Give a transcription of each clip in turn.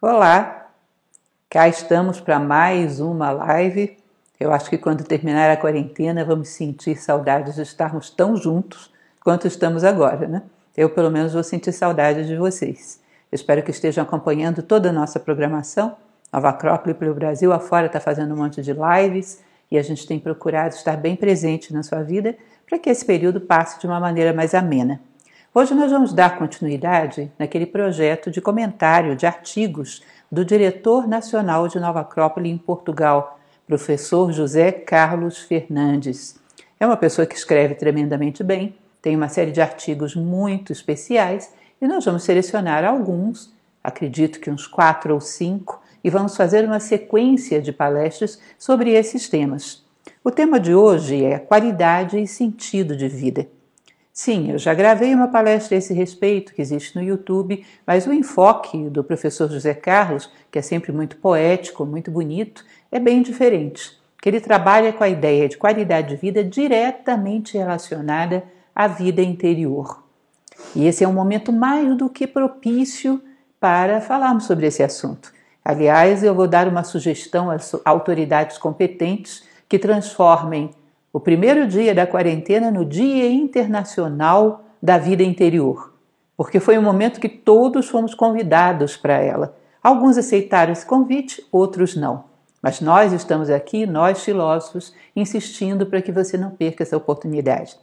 Olá, cá estamos para mais uma live. Eu acho que quando terminar a quarentena vamos sentir saudades de estarmos tão juntos quanto estamos agora, né? Eu pelo menos vou sentir saudades de vocês. Eu espero que estejam acompanhando toda a nossa programação. Nova Acrópole pelo Brasil afora está fazendo um monte de lives e a gente tem procurado estar bem presente na sua vida para que esse período passe de uma maneira mais amena. Hoje nós vamos dar continuidade naquele projeto de comentário de artigos do diretor nacional de Nova Acrópole em Portugal, professor José Carlos Fernandes. É uma pessoa que escreve tremendamente bem, tem uma série de artigos muito especiais e nós vamos selecionar alguns, acredito que uns 4 ou 5, e vamos fazer uma sequência de palestras sobre esses temas. O tema de hoje é qualidade e sentido de vida. Sim, eu já gravei uma palestra a esse respeito, que existe no YouTube, mas o enfoque do professor José Carlos, que é sempre muito poético, muito bonito, é bem diferente, que ele trabalha com a ideia de qualidade de vida diretamente relacionada à vida interior. E esse é um momento mais do que propício para falarmos sobre esse assunto. Aliás, eu vou dar uma sugestão às autoridades competentes que transformem o primeiro dia da quarentena no Dia Internacional da Vida Interior, porque foi um momento que todos fomos convidados para ela. Alguns aceitaram esse convite, outros não. Mas nós estamos aqui, nós filósofos, insistindo para que você não perca essa oportunidade.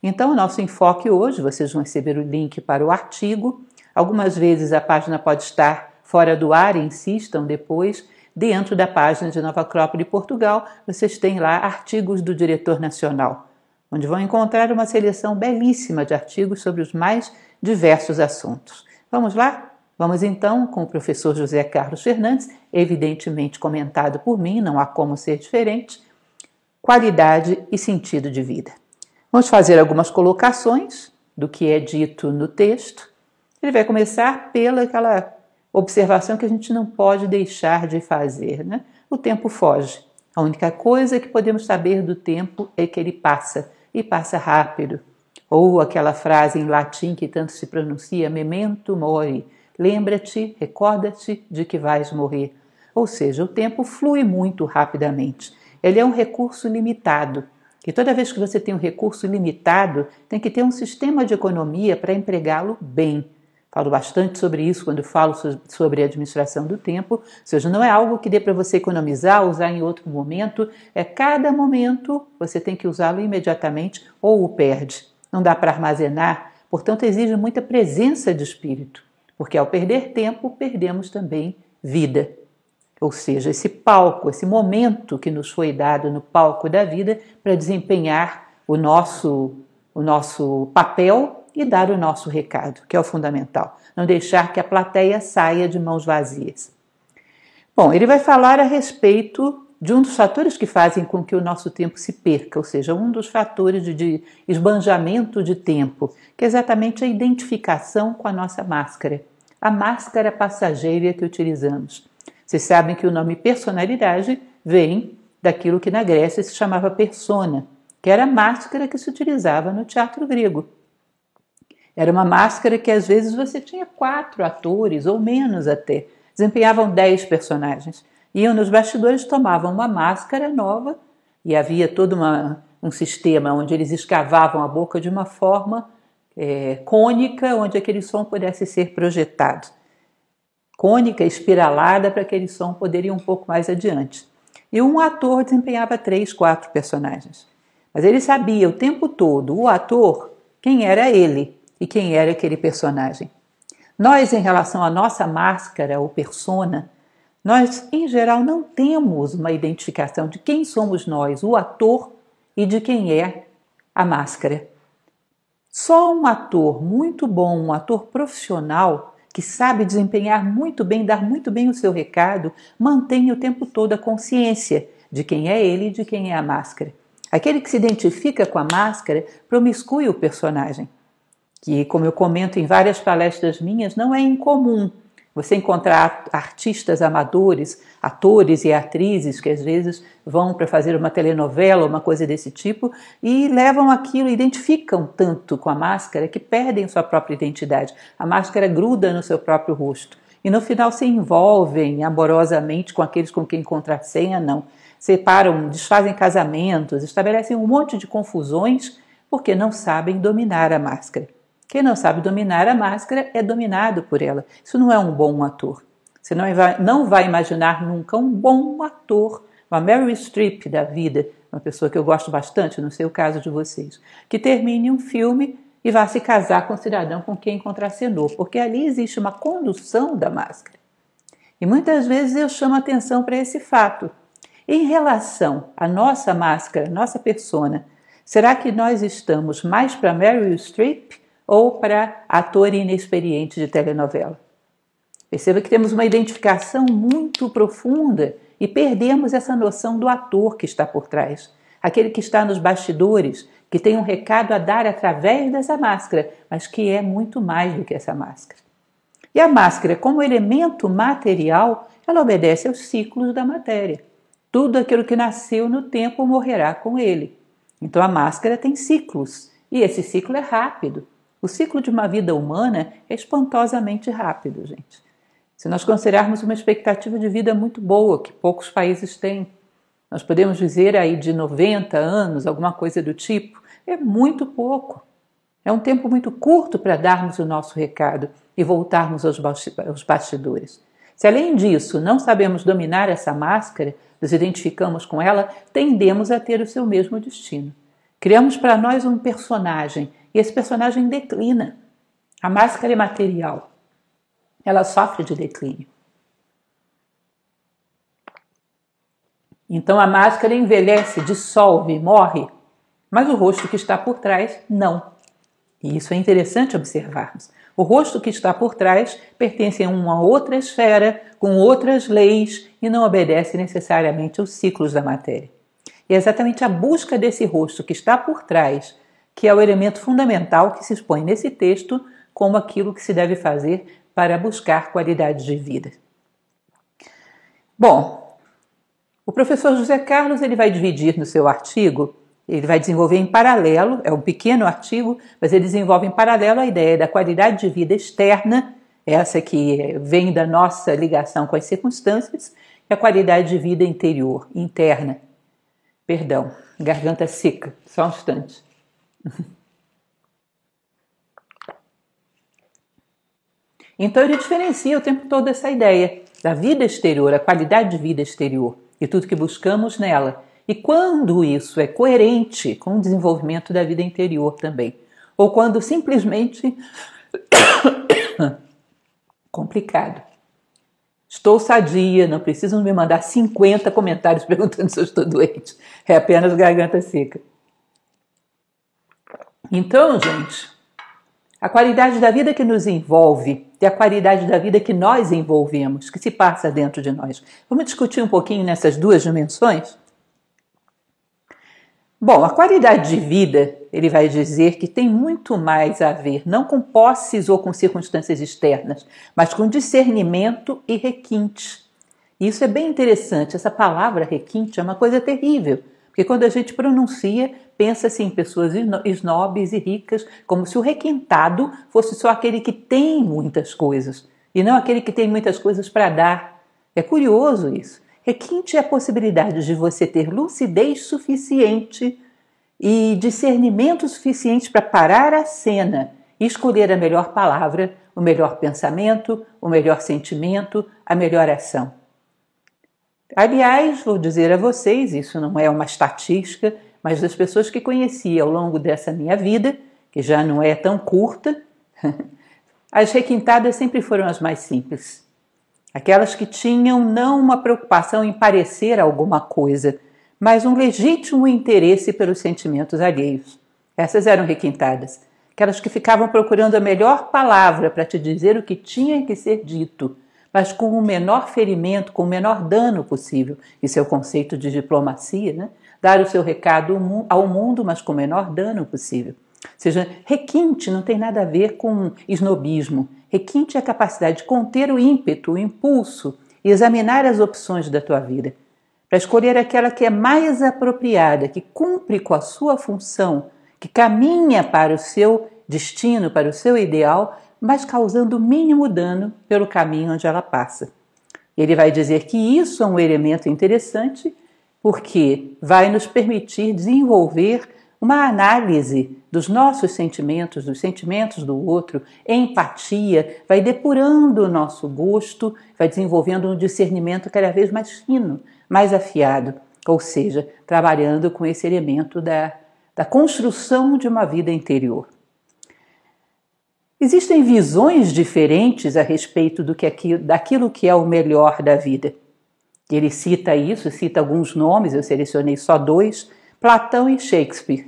Então, o nosso enfoque hoje, vocês vão receber o link para o artigo. Algumas vezes a página pode estar fora do ar, insistam depois. Dentro da página de Nova Acrópole Portugal, vocês têm lá artigos do diretor nacional, onde vão encontrar uma seleção belíssima de artigos sobre os mais diversos assuntos. Vamos lá? Vamos então com o professor José Carlos Fernandes, evidentemente comentado por mim, não há como ser diferente, qualidade e sentido de vida. Vamos fazer algumas colocações do que é dito no texto. Ele vai começar pela observação que a gente não pode deixar de fazer, né? O tempo foge. A única coisa que podemos saber do tempo é que ele passa, e passa rápido. Ou aquela frase em latim que tanto se pronuncia, memento mori, lembra-te, recorda-te de que vais morrer. Ou seja, o tempo flui muito rapidamente. Ele é um recurso limitado. E toda vez que você tem um recurso limitado, tem que ter um sistema de economia para empregá-lo bem. Falo bastante sobre isso quando falo sobre a administração do tempo, ou seja, não é algo que dê para você economizar, usar em outro momento, é cada momento você tem que usá-lo imediatamente ou o perde. Não dá para armazenar, portanto exige muita presença de espírito, porque ao perder tempo, perdemos também vida. Ou seja, esse palco, esse momento que nos foi dado no palco da vida para desempenhar o nosso papel e dar o nosso recado, que é o fundamental. Não deixar que a plateia saia de mãos vazias. Bom, ele vai falar a respeito de um dos fatores que fazem com que o nosso tempo se perca, ou seja, um dos fatores de esbanjamento de tempo, que é exatamente a identificação com a nossa máscara, a máscara passageira que utilizamos. Vocês sabem que o nome personalidade vem daquilo que na Grécia se chamava persona, que era a máscara que se utilizava no teatro grego. Era uma máscara que às vezes você tinha 4 atores, ou menos até. Desempenhavam 10 personagens. Iam nos bastidores, tomavam uma máscara nova e havia todo um sistema onde eles escavavam a boca de uma forma cônica, onde aquele som pudesse ser projetado. Cônica, espiralada, para aquele som poder ir um pouco mais adiante. E um ator desempenhava 3, 4 personagens. Mas ele sabia o tempo todo, o ator, quem era ele. E quem era aquele personagem. Nós, em relação à nossa máscara ou persona, nós, em geral, não temos uma identificação de quem somos nós, o ator, e de quem é a máscara. Só um ator muito bom, um ator profissional, que sabe desempenhar muito bem, dar muito bem o seu recado, mantém o tempo todo a consciência de quem é ele e de quem é a máscara. Aquele que se identifica com a máscara promiscui o personagem. Que, como eu comento em várias palestras minhas, não é incomum você encontrar artistas amadores, atores e atrizes que às vezes vão para fazer uma telenovela ou uma coisa desse tipo e levam aquilo, identificam tanto com a máscara que perdem sua própria identidade. A máscara gruda no seu próprio rosto. e no final se envolvem amorosamente com aqueles com quem contracenam, não. Separam, desfazem casamentos, estabelecem um monte de confusões porque não sabem dominar a máscara. Quem não sabe dominar a máscara é dominado por ela. Isso não é um bom ator. Você não vai imaginar nunca um bom ator, uma Meryl Streep da vida, uma pessoa que eu gosto bastante, não sei o caso de vocês, que termine um filme e vá se casar com um cidadão com quem contracenou, porque ali existe uma condução da máscara. E muitas vezes eu chamo atenção para esse fato. Em relação à nossa máscara, nossa persona, será que nós estamos mais para Meryl Streep ou para ator inexperiente de telenovela? Perceba que temos uma identificação muito profunda e perdemos essa noção do ator que está por trás, aquele que está nos bastidores, que tem um recado a dar através dessa máscara, mas que é muito mais do que essa máscara. E a máscara, como elemento material, ela obedece aos ciclos da matéria. Tudo aquilo que nasceu no tempo morrerá com ele. Então a máscara tem ciclos, e esse ciclo é rápido. O ciclo de uma vida humana é espantosamente rápido, gente. Se nós considerarmos uma expectativa de vida muito boa, que poucos países têm, nós podemos dizer aí de 90 anos, alguma coisa do tipo, é muito pouco. É um tempo muito curto para darmos o nosso recado e voltarmos aos bastidores. Se além disso não sabemos dominar essa máscara, nos identificamos com ela, tendemos a ter o seu mesmo destino. Criamos para nós um personagem e esse personagem declina. A máscara é material. Ela sofre de declínio. Então a máscara envelhece, dissolve, morre, mas o rosto que está por trás, não. E isso é interessante observarmos. O rosto que está por trás pertence a uma outra esfera, com outras leis e não obedece necessariamente aos ciclos da matéria. E é exatamente a busca desse rosto que está por trás que é o elemento fundamental que se expõe nesse texto como aquilo que se deve fazer para buscar qualidade de vida. Bom, o professor José Carlos ele vai dividir no seu artigo, ele vai desenvolver em paralelo, é um pequeno artigo, mas ele desenvolve em paralelo a ideia da qualidade de vida externa, essa que vem da nossa ligação com as circunstâncias, e a qualidade de vida interior, interna. Perdão, garganta seca, só um instante. Então ele diferencia o tempo todo essa ideia da vida exterior, a qualidade de vida exterior e tudo que buscamos nela. E quando isso é coerente com o desenvolvimento da vida interior também, ou quando simplesmente complicado. Estou sadia, não precisam me mandar 50 comentários perguntando se eu estou doente. É apenas garganta seca. Então, gente, a qualidade da vida que nos envolve e a qualidade da vida que nós envolvemos, que se passa dentro de nós. Vamos discutir um pouquinho nessas duas dimensões? Bom, a qualidade de vida, ele vai dizer que tem muito mais a ver, não com posses ou com circunstâncias externas, mas com discernimento e requinte. E isso é bem interessante, essa palavra requinte é uma coisa terrível, porque quando a gente pronuncia, pensa-se em pessoas snobs e ricas, como se o requintado fosse só aquele que tem muitas coisas, e não aquele que tem muitas coisas para dar. É curioso isso. Requinte é a possibilidade de você ter lucidez suficiente e discernimento suficiente para parar a cena e escolher a melhor palavra, o melhor pensamento, o melhor sentimento, a melhor ação. Aliás, vou dizer a vocês, isso não é uma estatística, mas das pessoas que conheci ao longo dessa minha vida, que já não é tão curta, as requintadas sempre foram as mais simples. Aquelas que tinham não uma preocupação em parecer alguma coisa, mas um legítimo interesse pelos sentimentos alheios. Essas eram requintadas. Aquelas que ficavam procurando a melhor palavra para te dizer o que tinha que ser dito, mas com o menor ferimento, com o menor dano possível. Isso é o conceito de diplomacia, né? Dar o seu recado ao mundo, mas com o menor dano possível. Ou seja, requinte não tem nada a ver com esnobismo. Requinte é a capacidade de conter o ímpeto, o impulso e examinar as opções da tua vida, para escolher aquela que é mais apropriada, que cumpre com a sua função, que caminha para o seu destino, para o seu ideal, mas causando o mínimo dano pelo caminho onde ela passa. Ele vai dizer que isso é um elemento interessante porque vai nos permitir desenvolver uma análise dos nossos sentimentos, dos sentimentos do outro, empatia, vai depurando o nosso gosto, vai desenvolvendo um discernimento cada vez mais fino, mais afiado, ou seja, trabalhando com esse elemento da construção de uma vida interior. Existem visões diferentes a respeito daquilo que é o melhor da vida. Ele cita isso, cita alguns nomes, eu selecionei só 2, Platão e Shakespeare.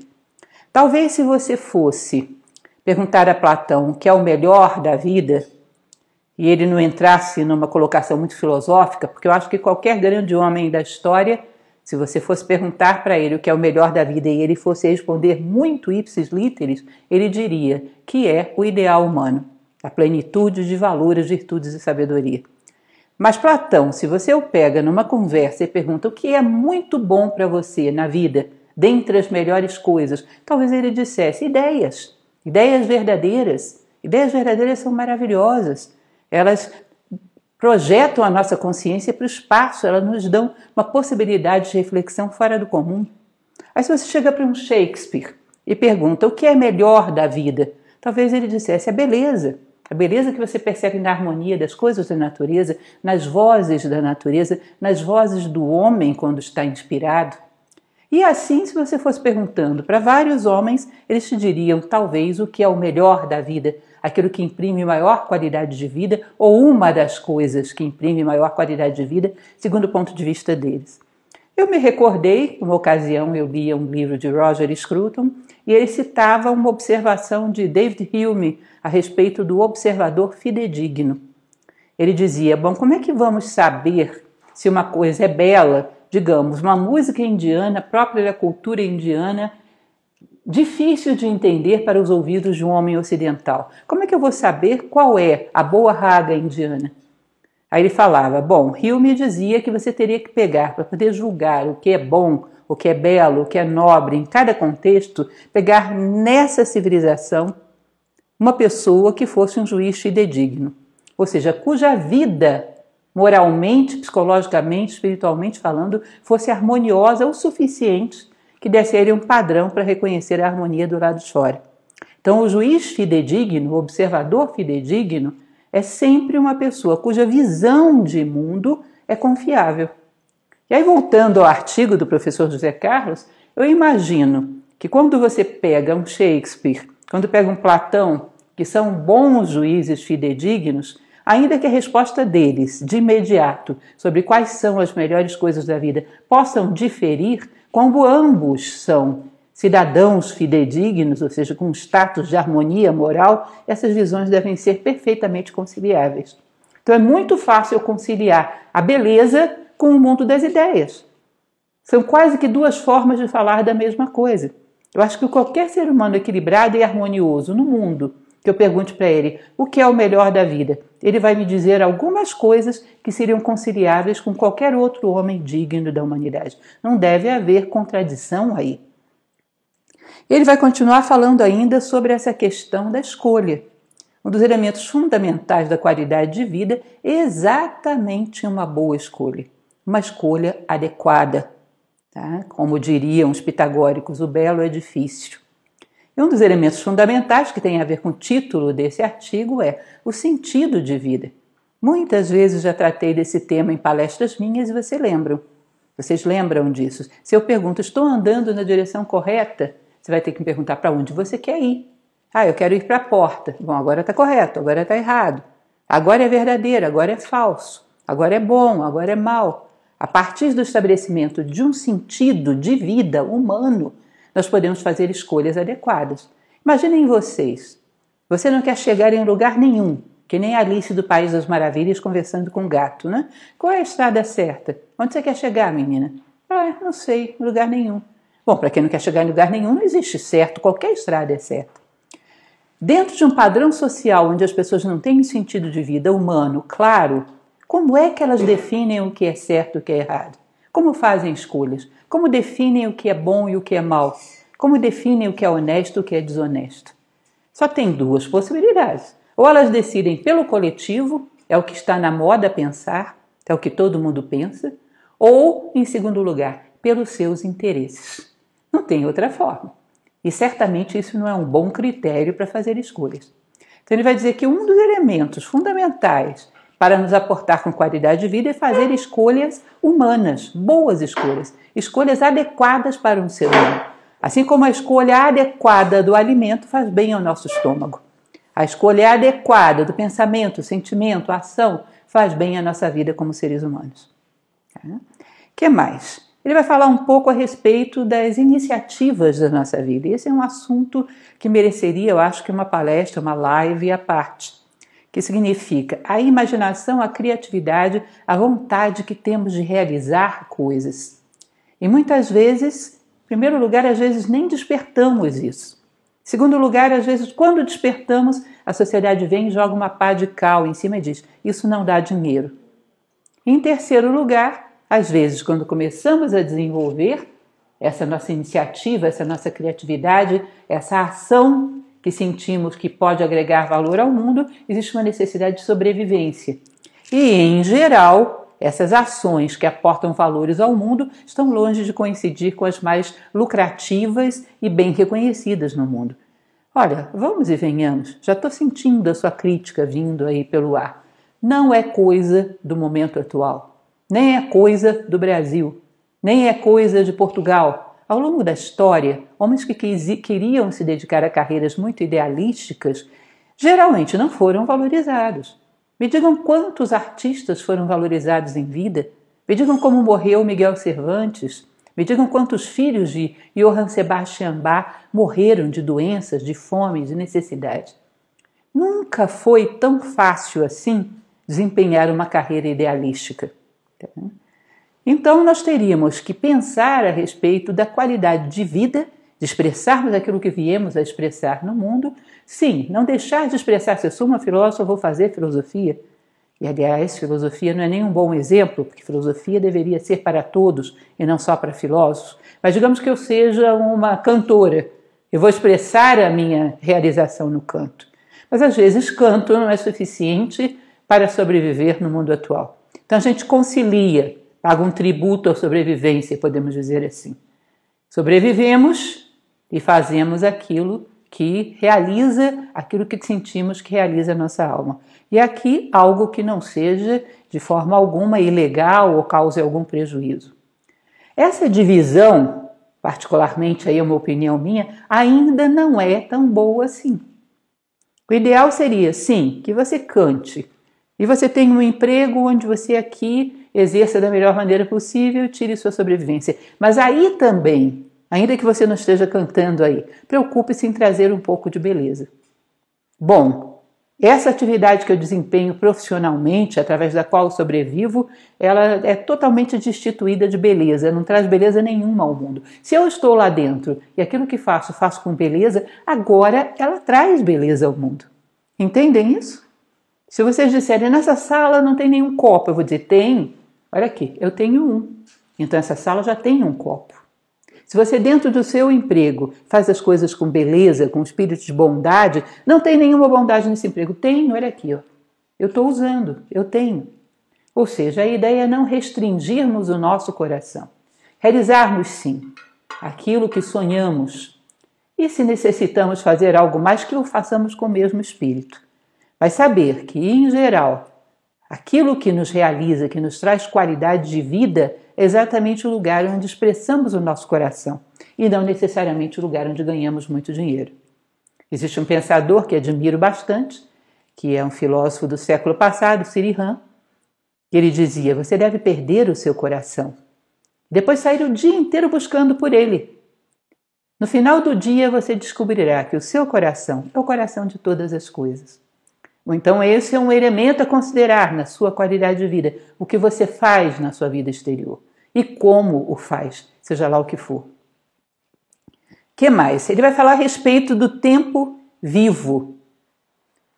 Talvez se você fosse perguntar a Platão o que é o melhor da vida, e ele não entrasse numa colocação muito filosófica, porque eu acho que qualquer grande homem da história, se você fosse perguntar para ele o que é o melhor da vida e ele fosse responder muito ipsis literis, ele diria que é o ideal humano, a plenitude de valores, virtudes e sabedoria. Mas Platão, se você o pega numa conversa e pergunta o que é muito bom para você na vida, dentre as melhores coisas, talvez ele dissesse ideias verdadeiras. Ideias verdadeiras são maravilhosas. Elas projetam a nossa consciência para o espaço, elas nos dão uma possibilidade de reflexão fora do comum. Aí se você chega para um Shakespeare e pergunta o que é melhor da vida, talvez ele dissesse a beleza que você percebe na harmonia das coisas da natureza, nas vozes da natureza, nas vozes do homem quando está inspirado. E assim, se você fosse perguntando para vários homens, eles te diriam talvez o que é o melhor da vida, aquilo que imprime maior qualidade de vida, ou uma das coisas que imprime maior qualidade de vida, segundo o ponto de vista deles. Eu me recordei, uma ocasião eu lia um livro de Roger Scruton, e ele citava uma observação de David Hume a respeito do observador fidedigno. Ele dizia, bom, como é que vamos saber se uma coisa é bela, digamos, uma música indiana própria da cultura indiana, difícil de entender para os ouvidos de um homem ocidental. Como é que eu vou saber qual é a boa raga indiana? Aí ele falava, bom, Hume dizia que você teria que pegar, para poder julgar o que é bom, o que é belo, o que é nobre, em cada contexto, pegar nessa civilização uma pessoa que fosse um juiz fidedigno, ou seja, cuja vida, moralmente, psicologicamente, espiritualmente falando, fosse harmoniosa o suficiente que desse a ele um padrão para reconhecer a harmonia do lado de fora. Então, o juiz fidedigno, o observador fidedigno, é sempre uma pessoa cuja visão de mundo é confiável. E aí, voltando ao artigo do professor José Carlos, eu imagino que quando você pega um Shakespeare, quando pega um Platão, que são bons juízes fidedignos, ainda que a resposta deles, de imediato, sobre quais são as melhores coisas da vida, possam diferir, como ambos são cidadãos fidedignos, ou seja, com status de harmonia moral, essas visões devem ser perfeitamente conciliáveis. Então é muito fácil conciliar a beleza com o mundo das ideias. São quase que 2 formas de falar da mesma coisa. Eu acho que qualquer ser humano equilibrado e harmonioso no mundo, que eu pergunte para ele o que é o melhor da vida, ele vai me dizer algumas coisas que seriam conciliáveis com qualquer outro homem digno da humanidade. Não deve haver contradição aí. Ele vai continuar falando ainda sobre essa questão da escolha. Um dos elementos fundamentais da qualidade de vida é exatamente uma boa escolha, uma escolha adequada. Tá? Como diriam os pitagóricos, o belo é difícil. E um dos elementos fundamentais que tem a ver com o título desse artigo é o sentido de vida. Muitas vezes já tratei desse tema em palestras minhas e vocês lembram disso. Se eu pergunto, estou andando na direção correta? Você vai ter que me perguntar para onde você quer ir. Eu quero ir para a porta. Bom, agora está correto, agora está errado. Agora é verdadeiro, agora é falso. Agora é bom, agora é mal. A partir do estabelecimento de um sentido de vida humano, nós podemos fazer escolhas adequadas. Imaginem vocês. Você não quer chegar em lugar nenhum, que nem Alice do País das Maravilhas conversando com o gato, né? Qual é a estrada certa? Onde você quer chegar, menina? Não sei, em lugar nenhum. Bom, para quem não quer chegar em lugar nenhum, não existe certo, qualquer estrada é certa. Dentro de um padrão social onde as pessoas não têm um sentido de vida humano claro, como é que elas definem o que é certo e o que é errado? Como fazem escolhas? Como definem o que é bom e o que é mal? Como definem o que é honesto e o que é desonesto? Só tem 2 possibilidades. Ou elas decidem pelo coletivo, é o que está na moda pensar, é o que todo mundo pensa, ou, em segundo lugar, pelos seus interesses. Não tem outra forma. E certamente isso não é um bom critério para fazer escolhas. Então ele vai dizer que um dos elementos fundamentais para nos aportar com qualidade de vida é fazer escolhas humanas, boas escolhas, escolhas adequadas para um ser humano. Assim como a escolha adequada do alimento faz bem ao nosso estômago. A escolha adequada do pensamento, sentimento, ação faz bem à nossa vida como seres humanos. O que mais? Ele vai falar um pouco a respeito das iniciativas da nossa vida. Esse é um assunto que mereceria, eu acho, que uma palestra, uma live à parte. Que significa a imaginação, a criatividade, a vontade que temos de realizar coisas. E muitas vezes, em primeiro lugar, às vezes nem despertamos isso. Em segundo lugar, às vezes, quando despertamos, a sociedade vem e joga uma pá de cal em cima e diz: isso não dá dinheiro. Em terceiro lugar, às vezes, quando começamos a desenvolver essa nossa iniciativa, essa nossa criatividade, essa ação que sentimos que pode agregar valor ao mundo, existe uma necessidade de sobrevivência. E, em geral, essas ações que aportam valores ao mundo estão longe de coincidir com as mais lucrativas e bem reconhecidas no mundo. Olha, vamos e venhamos, já estou sentindo a sua crítica vindo aí pelo ar. Não é coisa do momento atual. Nem é coisa do Brasil, nem é coisa de Portugal. Ao longo da história, homens que queriam se dedicar a carreiras muito idealísticas geralmente não foram valorizados. Me digam quantos artistas foram valorizados em vida. Me digam como morreu Miguel Cervantes. Me digam quantos filhos de Johann Sebastian Bach morreram de doenças, de fome, de necessidade. Nunca foi tão fácil assim desempenhar uma carreira idealística. Então nós teríamos que pensar a respeito da qualidade de vida, de expressarmos aquilo que viemos a expressar no mundo. Sim, não deixar de expressar, se eu sou uma filósofa, eu vou fazer filosofia. E aliás, filosofia não é nenhum bom exemplo, porque filosofia deveria ser para todos e não só para filósofos. Mas digamos que eu seja uma cantora, eu vou expressar a minha realização no canto. Mas às vezes canto não é suficiente para sobreviver no mundo atual. Então a gente concilia, paga um tributo à sobrevivência, podemos dizer assim. Sobrevivemos e fazemos aquilo que realiza, aquilo que sentimos que realiza a nossa alma. E aqui algo que não seja de forma alguma ilegal ou cause algum prejuízo. Essa divisão, particularmente aí é uma opinião minha, ainda não é tão boa assim. O ideal seria, sim, que você cante, e você tem um emprego onde você aqui exerça da melhor maneira possível e tire sua sobrevivência. Mas aí também, ainda que você não esteja cantando aí, preocupe-se em trazer um pouco de beleza. Bom, essa atividade que eu desempenho profissionalmente, através da qual eu sobrevivo, ela é totalmente destituída de beleza, não traz beleza nenhuma ao mundo. Se eu estou lá dentro e aquilo que faço com beleza, agora ela traz beleza ao mundo. Entendem isso? Se vocês disserem, nessa sala não tem nenhum copo, eu vou dizer, tem. Olha aqui, eu tenho um. Então essa sala já tem um copo. Se você dentro do seu emprego faz as coisas com beleza, com espírito de bondade, não tem nenhuma bondade nesse emprego. Tem, olha aqui, ó. Eu estou usando, eu tenho. Ou seja, a ideia é não restringirmos o nosso coração. Realizarmos sim aquilo que sonhamos. E se necessitamos fazer algo mais, que o façamos com o mesmo espírito. Mas saber que, em geral, aquilo que nos realiza, que nos traz qualidade de vida, é exatamente o lugar onde expressamos o nosso coração e não necessariamente o lugar onde ganhamos muito dinheiro. Existe um pensador que admiro bastante, que é um filósofo do século passado, Sirihan, que ele dizia, você deve perder o seu coração, depois sair o dia inteiro buscando por ele. No final do dia você descobrirá que o seu coração é o coração de todas as coisas. Então esse é um elemento a considerar na sua qualidade de vida, o que você faz na sua vida exterior e como o faz, seja lá o que for. O que mais? Ele vai falar a respeito do tempo vivo,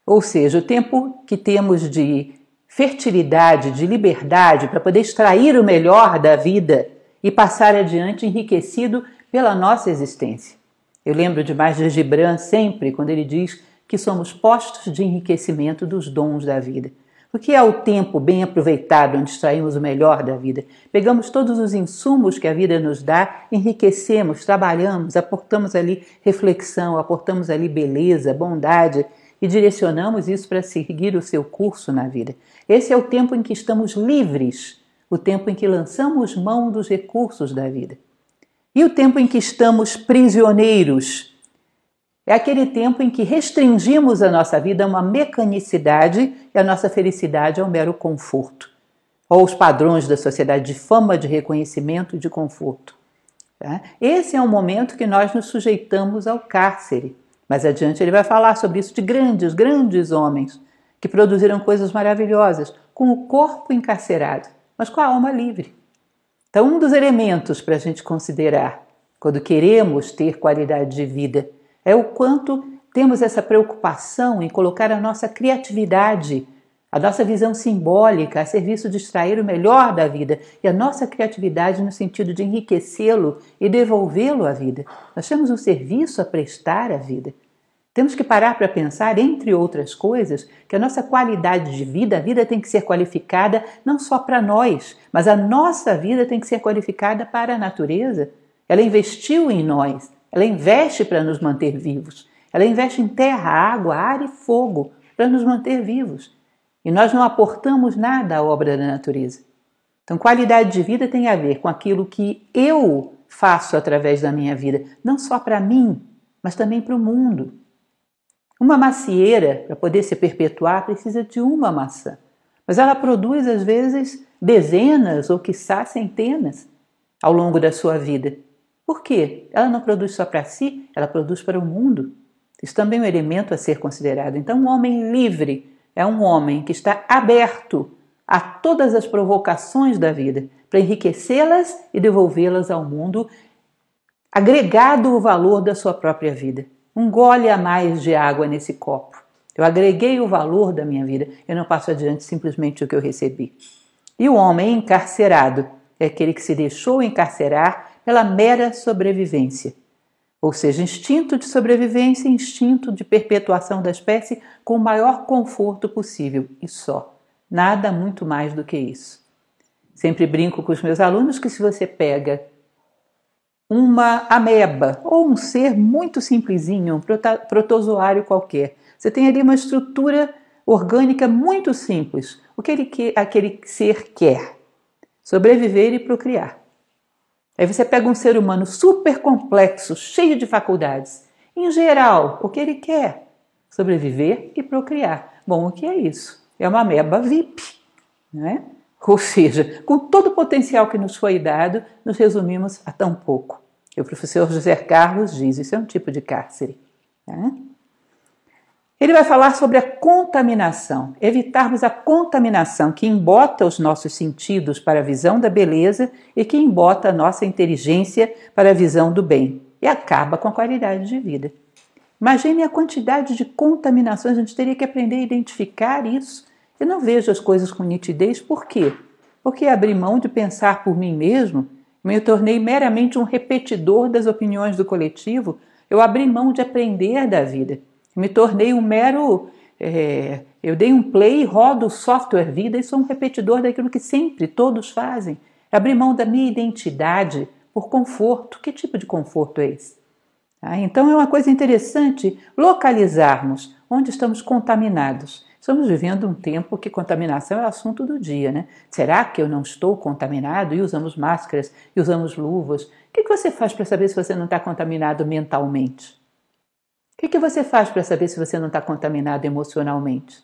ou seja, o tempo que temos de fertilidade, de liberdade, para poder extrair o melhor da vida e passar adiante enriquecido pela nossa existência. Eu lembro demais de Gibran sempre, quando ele diz que somos postos de enriquecimento dos dons da vida. Porque é o tempo bem aproveitado onde extraímos o melhor da vida. Pegamos todos os insumos que a vida nos dá, enriquecemos, trabalhamos, aportamos ali reflexão, aportamos ali beleza, bondade e direcionamos isso para seguir o seu curso na vida. Esse é o tempo em que estamos livres, o tempo em que lançamos mão dos recursos da vida. E o tempo em que estamos prisioneiros é aquele tempo em que restringimos a nossa vida a uma mecanicidade e a nossa felicidade a um mero conforto, ou os padrões da sociedade de fama, de reconhecimento e de conforto. Tá? Esse é um momento que nós nos sujeitamos ao cárcere. Mais adiante ele vai falar sobre isso de grandes homens que produziram coisas maravilhosas com o corpo encarcerado, mas com a alma livre. Então, um dos elementos para a gente considerar quando queremos ter qualidade de vida é o quanto temos essa preocupação em colocar a nossa criatividade, a nossa visão simbólica a serviço de extrair o melhor da vida e a nossa criatividade no sentido de enriquecê-lo e devolvê-lo à vida. Nós temos um serviço a prestar à vida. Temos que parar para pensar, entre outras coisas, que a nossa qualidade de vida, a vida tem que ser qualificada não só para nós, mas a nossa vida tem que ser qualificada para a natureza. Ela investiu em nós, ela investe para nos manter vivos. Ela investe em terra, água, ar e fogo para nos manter vivos. E nós não aportamos nada à obra da natureza. Então, qualidade de vida tem a ver com aquilo que eu faço através da minha vida, não só para mim, mas também para o mundo. Uma macieira, para poder se perpetuar, precisa de uma maçã. Mas ela produz, às vezes, dezenas ou, quiçá, centenas ao longo da sua vida. Por quê? Ela não produz só para si, ela produz para o mundo. Isso também é um elemento a ser considerado. Então, um homem livre é um homem que está aberto a todas as provocações da vida, para enriquecê-las e devolvê-las ao mundo, agregado o valor da sua própria vida. Um gole a mais de água nesse copo. Eu agreguei o valor da minha vida, eu não passo adiante simplesmente o que eu recebi. E o homem encarcerado é aquele que se deixou encarcerar pela mera sobrevivência. Ou seja, instinto de sobrevivência e instinto de perpetuação da espécie com o maior conforto possível. E só. Nada muito mais do que isso. Sempre brinco com os meus alunos que se você pega uma ameba ou um ser muito simplesinho, um protozoário qualquer, você tem ali uma estrutura orgânica muito simples. O que aquele ser quer? Sobreviver e procriar. Aí você pega um ser humano super complexo, cheio de faculdades. Em geral, o que ele quer? Sobreviver e procriar. Bom, o que é isso? É uma ameba VIP, né? Ou seja, com todo o potencial que nos foi dado, nos resumimos a tão pouco. E o professor José Carlos diz, isso é um tipo de cárcere. Né? Ele vai falar sobre a contaminação, evitarmos a contaminação que embota os nossos sentidos para a visão da beleza e que embota a nossa inteligência para a visão do bem e acaba com a qualidade de vida. Imagine a quantidade de contaminações, a gente teria que aprender a identificar isso. Eu não vejo as coisas com nitidez, por quê? Porque abri mão de pensar por mim mesmo, me tornei meramente um repetidor das opiniões do coletivo, eu abri mão de aprender da vida. Me tornei um mero... eu dei um play, rodo o software vida e sou um repetidor daquilo que sempre todos fazem. Abri mão da minha identidade por conforto. Que tipo de conforto é esse? Então é uma coisa interessante localizarmos onde estamos contaminados. Estamos vivendo um tempo que contaminação é o assunto do dia, né? Será que eu não estou contaminado? E usamos máscaras, e usamos luvas. O que você faz para saber se você não está contaminado mentalmente? O que você faz para saber se você não está contaminado emocionalmente?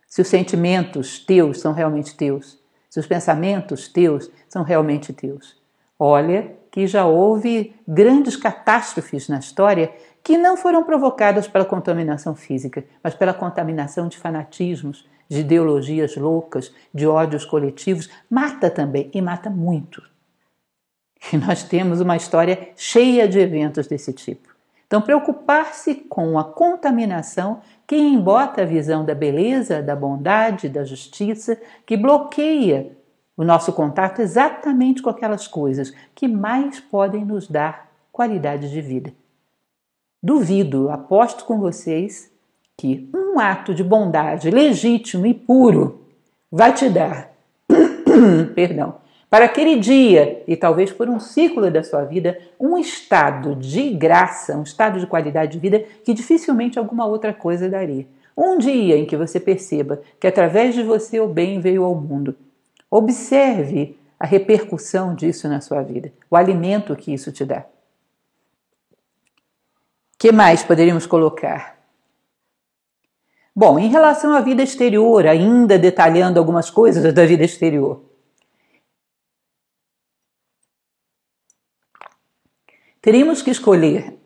Se os sentimentos teus são realmente teus? Se os pensamentos teus são realmente teus? Olha que já houve grandes catástrofes na história que não foram provocadas pela contaminação física, mas pela contaminação de fanatismos, de ideologias loucas, de ódios coletivos. Mata também, e mata muito. E nós temos uma história cheia de eventos desse tipo. Então, preocupar-se com a contaminação que embota a visão da beleza, da bondade, da justiça, que bloqueia o nosso contato exatamente com aquelas coisas que mais podem nos dar qualidade de vida. Duvido, aposto com vocês, que um ato de bondade legítimo e puro vai te dar, perdão, para aquele dia e talvez por um ciclo da sua vida, um estado de graça, um estado de qualidade de vida que dificilmente alguma outra coisa daria. Um dia em que você perceba que através de você o bem veio ao mundo. Observe a repercussão disso na sua vida, o alimento que isso te dá. O que mais poderíamos colocar? Bom, em relação à vida exterior, ainda detalhando algumas coisas da vida exterior. Teríamos que escolher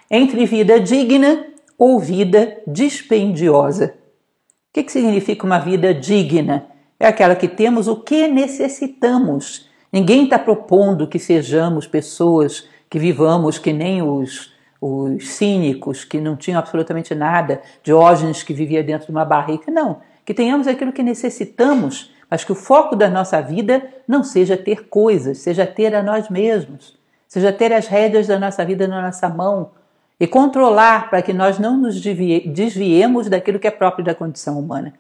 entre vida digna ou vida dispendiosa. O que significa uma vida digna? É aquela que temos o que necessitamos. Ninguém está propondo que sejamos pessoas que vivamos que nem os cínicos, que não tinham absolutamente nada, Diógenes que vivia dentro de uma barrica. Não, que tenhamos aquilo que necessitamos, mas que o foco da nossa vida não seja ter coisas, seja ter a nós mesmos, seja ter as rédeas da nossa vida na nossa mão e controlar para que nós não nos desviemos daquilo que é próprio da condição humana.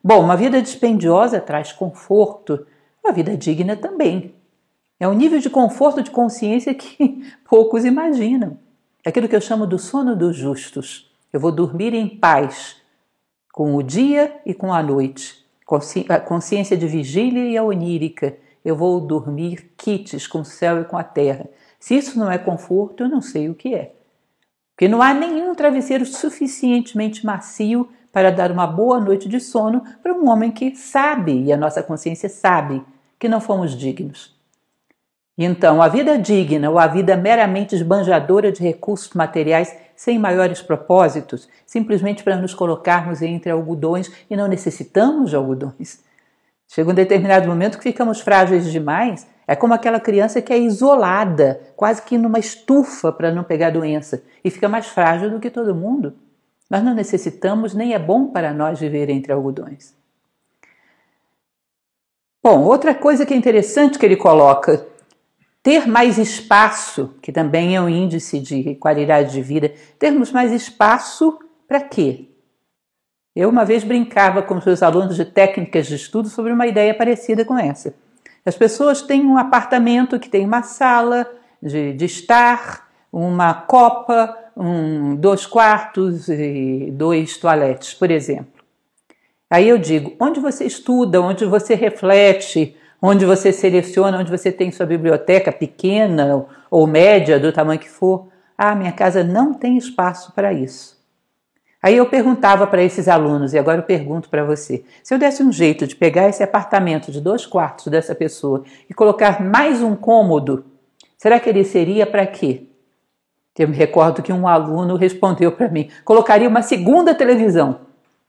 Bom, uma vida dispendiosa traz conforto, uma vida digna também. É um nível de conforto de consciência que poucos imaginam. É aquilo que eu chamo do sono dos justos. Eu vou dormir em paz, com o dia e com a noite. A consciência de vigília e a onírica. Eu vou dormir quites com o céu e com a terra. Se isso não é conforto, eu não sei o que é. Porque não há nenhum travesseiro suficientemente macio para dar uma boa noite de sono para um homem que sabe, e a nossa consciência sabe, que não fomos dignos. Então, a vida digna ou a vida meramente esbanjadora de recursos materiais sem maiores propósitos, simplesmente para nos colocarmos entre algodões e não necessitamos de algodões. Chega um determinado momento que ficamos frágeis demais, é como aquela criança que é isolada, quase que numa estufa para não pegar doença, e fica mais frágil do que todo mundo. Nós não necessitamos, nem é bom para nós viver entre algodões. Bom, outra coisa que é interessante que ele coloca, ter mais espaço, que também é um índice de qualidade de vida, termos mais espaço para quê? Eu uma vez brincava com os meus alunos de técnicas de estudo sobre uma ideia parecida com essa. As pessoas têm um apartamento que tem uma sala de estar, uma copa, 2 quartos e 2 toaletes, por exemplo. Aí eu digo, onde você estuda, onde você reflete, onde você seleciona, onde você tem sua biblioteca pequena ou média, do tamanho que for, minha casa não tem espaço para isso. Aí eu perguntava para esses alunos, e agora eu pergunto para você, se eu desse um jeito de pegar esse apartamento de 2 quartos dessa pessoa e colocar mais um cômodo, será que ele seria para quê? Eu me recordo que um aluno respondeu para mim, colocaria uma segunda televisão,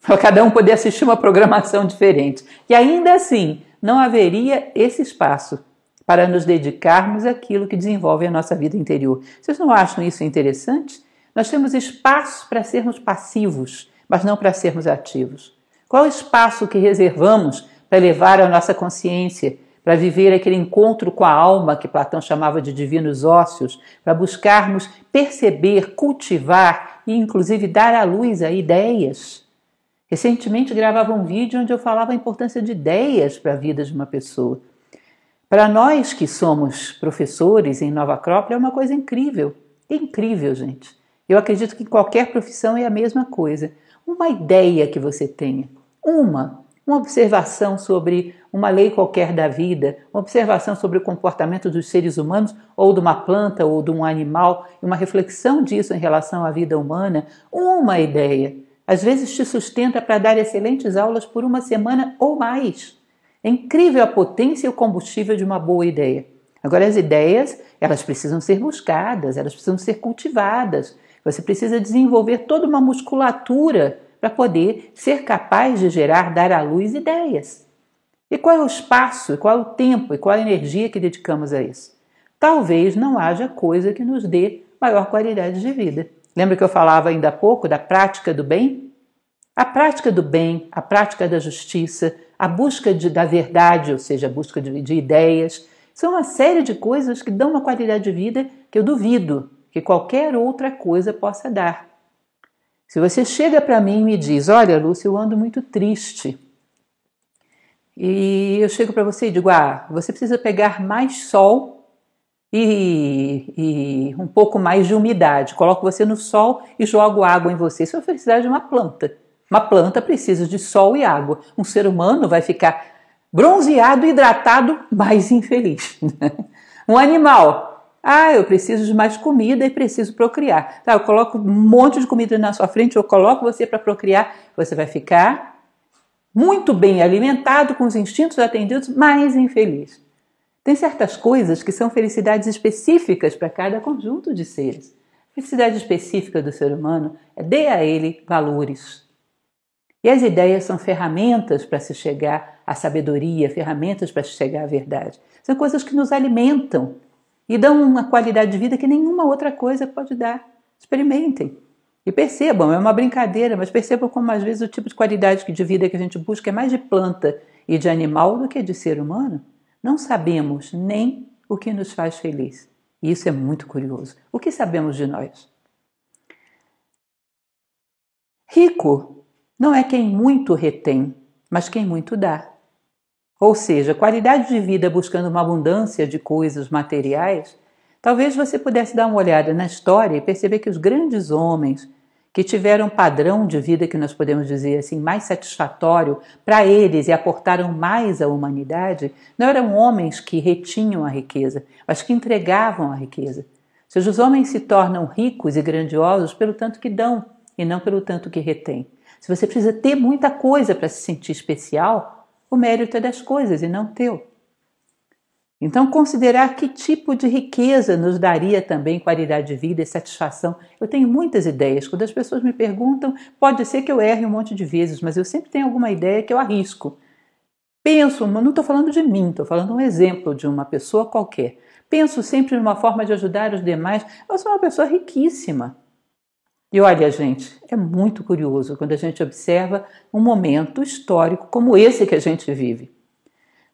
para cada um poder assistir uma programação diferente. E ainda assim, não haveria esse espaço para nos dedicarmos àquilo que desenvolve a nossa vida interior. Vocês não acham isso interessante? Nós temos espaço para sermos passivos, mas não para sermos ativos. Qual o espaço que reservamos para levar a nossa consciência, para viver aquele encontro com a alma que Platão chamava de divinos ósseos, para buscarmos perceber, cultivar e inclusive dar à luz a ideias? Recentemente gravava um vídeo onde eu falava a importância de ideias para a vida de uma pessoa. Para nós que somos professores em Nova Acrópole é uma coisa incrível. Incrível, gente. Eu acredito que em qualquer profissão é a mesma coisa. Uma ideia que você tenha, uma observação sobre uma lei qualquer da vida, uma observação sobre o comportamento dos seres humanos ou de uma planta ou de um animal, e uma reflexão disso em relação à vida humana, uma ideia. Às vezes te sustenta para dar excelentes aulas por uma semana ou mais. É incrível a potência e o combustível de uma boa ideia. Agora, as ideias, elas precisam ser buscadas, elas precisam ser cultivadas. Você precisa desenvolver toda uma musculatura para poder ser capaz de dar à luz ideias. E qual é o espaço, qual é o tempo e qual é a energia que dedicamos a isso? Talvez não haja coisa que nos dê maior qualidade de vida. Lembra que eu falava ainda há pouco da prática do bem? A prática do bem, a prática da justiça, a busca da verdade, ou seja, a busca de ideias, são uma série de coisas que dão uma qualidade de vida que eu duvido que qualquer outra coisa possa dar. Se você chega para mim e me diz, olha, Lúcia, eu ando muito triste, e eu chego para você e digo, você precisa pegar mais sol e um pouco mais de umidade. Coloco você no sol e jogo água em você. Isso é a felicidade de uma planta. Uma planta precisa de sol e água. Um ser humano vai ficar bronzeado, hidratado, mais infeliz. Um animal, eu preciso de mais comida e preciso procriar. Tá, eu coloco um monte de comida na sua frente, eu coloco você para procriar, você vai ficar muito bem alimentado, com os instintos atendidos, mais infeliz. Tem certas coisas que são felicidades específicas para cada conjunto de seres. A felicidade específica do ser humano é dê a ele valores. E as ideias são ferramentas para se chegar à sabedoria, ferramentas para se chegar à verdade. São coisas que nos alimentam e dão uma qualidade de vida que nenhuma outra coisa pode dar. Experimentem. E percebam, é uma brincadeira, mas percebam como às vezes o tipo de qualidade de vida que a gente busca é mais de planta e de animal do que de ser humano. Não sabemos nem o que nos faz feliz. E isso é muito curioso. O que sabemos de nós? Rico não é quem muito retém, mas quem muito dá. Ou seja, qualidade de vida buscando uma abundância de coisas materiais, talvez você pudesse dar uma olhada na história e perceber que os grandes homens que tiveram um padrão de vida que nós podemos dizer assim mais satisfatório para eles e aportaram mais à humanidade, não eram homens que retinham a riqueza, mas que entregavam a riqueza. Ou seja, os homens se tornam ricos e grandiosos pelo tanto que dão e não pelo tanto que retêm. Se você precisa ter muita coisa para se sentir especial, o mérito é das coisas e não teu. Então, considerar que tipo de riqueza nos daria também qualidade de vida e satisfação. Eu tenho muitas ideias. Quando as pessoas me perguntam, pode ser que eu erre um monte de vezes, mas eu sempre tenho alguma ideia que eu arrisco. Penso, não estou falando de mim, estou falando um exemplo de uma pessoa qualquer. Penso sempre numa forma de ajudar os demais. Eu sou uma pessoa riquíssima. E olha, gente, é muito curioso quando a gente observa um momento histórico como esse que a gente vive.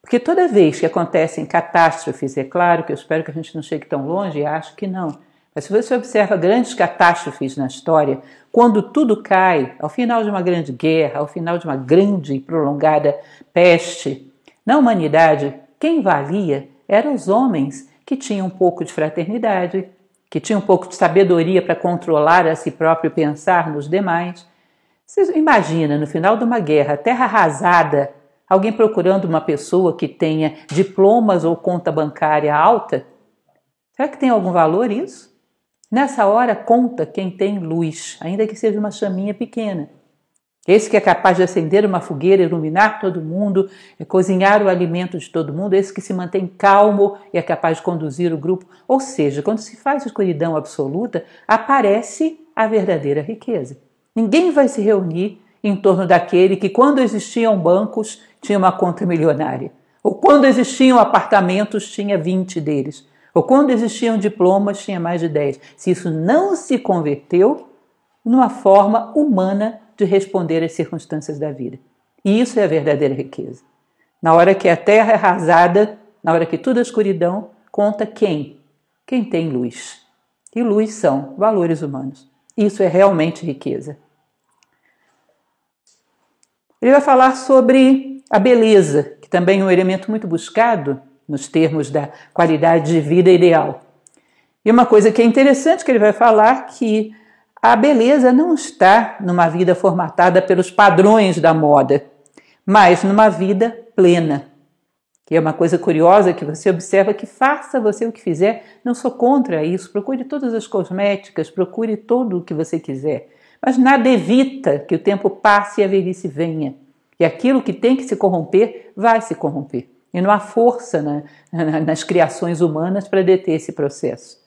Porque toda vez que acontecem catástrofes, é claro que eu espero que a gente não chegue tão longe, e acho que não, mas se você observa grandes catástrofes na história, quando tudo cai, ao final de uma grande guerra, ao final de uma grande e prolongada peste, na humanidade, quem valia eram os homens que tinham um pouco de fraternidade, que tinham um pouco de sabedoria para controlar a si próprio e pensar nos demais. Você imagina, no final de uma guerra, terra arrasada, alguém procurando uma pessoa que tenha diplomas ou conta bancária alta? Será que tem algum valor isso? Nessa hora conta quem tem luz, ainda que seja uma chaminha pequena. Esse que é capaz de acender uma fogueira, iluminar todo mundo, cozinhar o alimento de todo mundo, esse que se mantém calmo e é capaz de conduzir o grupo. Ou seja, quando se faz escuridão absoluta, aparece a verdadeira riqueza. Ninguém vai se reunir em torno daquele que, quando existiam bancos, tinha uma conta milionária. Ou quando existiam apartamentos, tinha 20 deles. Ou quando existiam diplomas, tinha mais de 10. Se isso não se converteu numa forma humana de responder às circunstâncias da vida. E isso é a verdadeira riqueza. Na hora que a terra é arrasada, na hora que tudo é escuridão, conta quem? Quem tem luz. E luz são valores humanos. Isso é realmente riqueza. Ele vai falar sobre a beleza, que também é um elemento muito buscado nos termos da qualidade de vida ideal. E uma coisa que é interessante que ele vai falar que a beleza não está numa vida formatada pelos padrões da moda, mas numa vida plena. Que é uma coisa curiosa que você observa que faça você o que fizer, não sou contra isso, procure todas as cosméticas, procure tudo o que você quiser, mas nada evita que o tempo passe e a velhice venha. E aquilo que tem que se corromper, vai se corromper. E não há força nas criações humanas para deter esse processo.